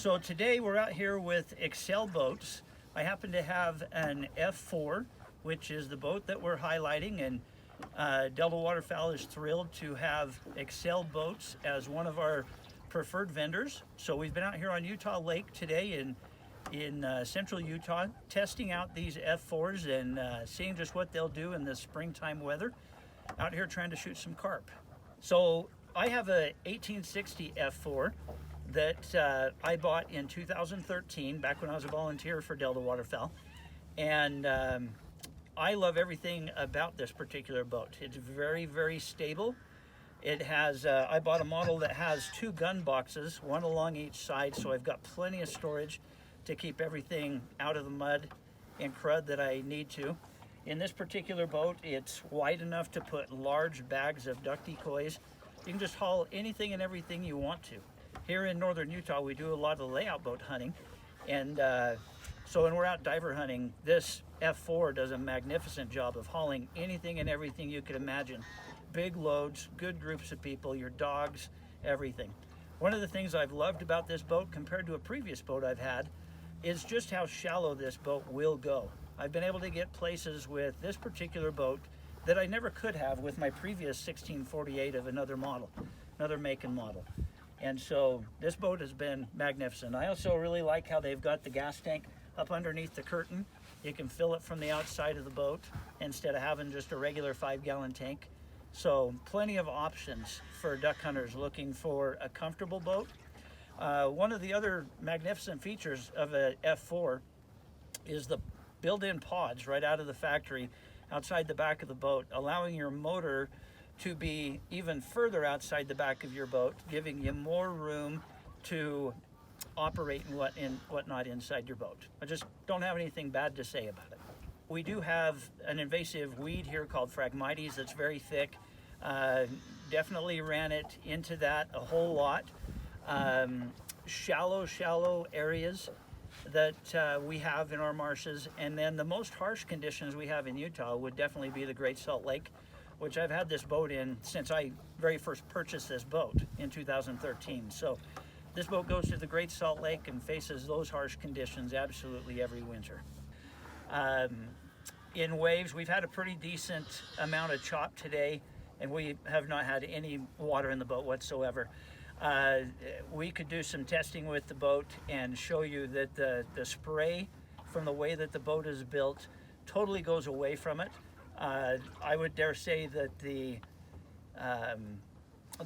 So today we're out here with Excel Boats. I happen to have an F4, which is the boat that we're highlighting, and Delta Waterfowl is thrilled to have Excel Boats as one of our preferred vendors. So we've been out here on Utah Lake today in central Utah, testing out these F4s and seeing just what they'll do in the springtime weather. Out here trying to shoot some carp. So I have a 1860 F4 that I bought in 2013, back when I was a volunteer for Delta Waterfowl. And I love everything about this particular boat. It's very, very stable. It has, I bought a model that has two gun boxes, one along each side, so I've got plenty of storage to keep everything out of the mud and crud that I need to. In this particular boat, it's wide enough to put large bags of duck decoys. You can just haul anything and everything you want to. Here in northern Utah, we do a lot of layout boat hunting. And so when we're out diver hunting, this F4 does a magnificent job of hauling anything and everything you could imagine. Big loads, good groups of people, your dogs, everything. One of the things I've loved about this boat compared to a previous boat I've had is just how shallow this boat will go. I've been able to get places with this particular boat that I never could have with my previous 1648 of another model, another make and model. And so this boat has been magnificent. I also really like how they've got the gas tank up underneath the curtain. You can fill it from the outside of the boat instead of having just a regular 5-gallon tank. So plenty of options for duck hunters looking for a comfortable boat. One of the other magnificent features of a F4 is the built-in pods right out of the factory outside the back of the boat, allowing your motor to be even further outside the back of your boat, giving you more room to operate and whatnot inside your boat. I just don't have anything bad to say about it. We do have an invasive weed here called Phragmites that's very thick. Definitely ran it into that a whole lot. Shallow areas that we have in our marshes, and then the most harsh conditions we have in Utah would definitely be the Great Salt Lake, which I've had this boat in since I very first purchased this boat in 2013. So this boat goes to the Great Salt Lake and faces those harsh conditions absolutely every winter. In waves, we've had a pretty decent amount of chop today, and we have not had any water in the boat whatsoever. We could do some testing with the boat and show you that the spray from the way that the boat is built totally goes away from it. I would dare say that the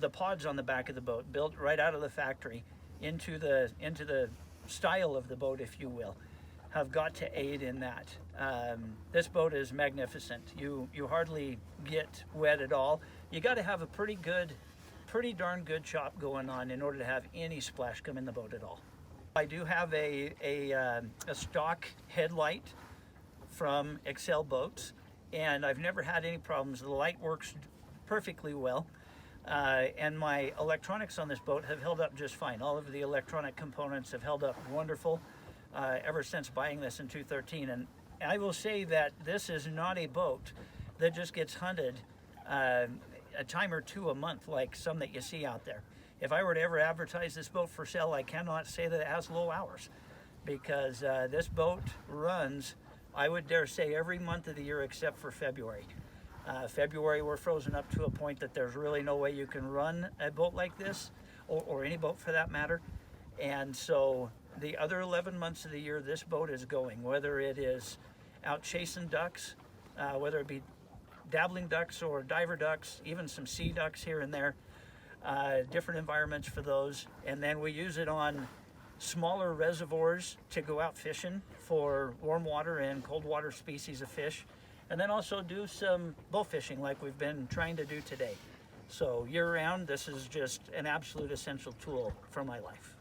pods on the back of the boat, built right out of the factory into the style of the boat, if you will, have got to aid in that. This boat is magnificent. You hardly get wet at all. You got to have a pretty darn good chop going on in order to have any splash come in the boat at all. I do have a stock headlight from Excel Boats, and I've never had any problems. The light works perfectly well, and my electronics on this boat have held up just fine. All of the electronic components have held up wonderful ever since buying this in 2013. And I will say that this is not a boat that just gets hunted a time or two a month like some that you see out there. If I were to ever advertise this boat for sale, I cannot say that it has low hours, because this boat runs, I would dare say, every month of the year except for February. February, we're frozen up to a point that there's really no way you can run a boat like this, or any boat for that matter. And so the other 11 months of the year, this boat is going, whether it is out chasing ducks, whether it be dabbling ducks or diver ducks, even some sea ducks here and there, different environments for those. And then we use it on smaller reservoirs to go out fishing for warm water and cold water species of fish, and then also do some bow fishing like we've been trying to do today. So year round, this is just an absolute essential tool for my life.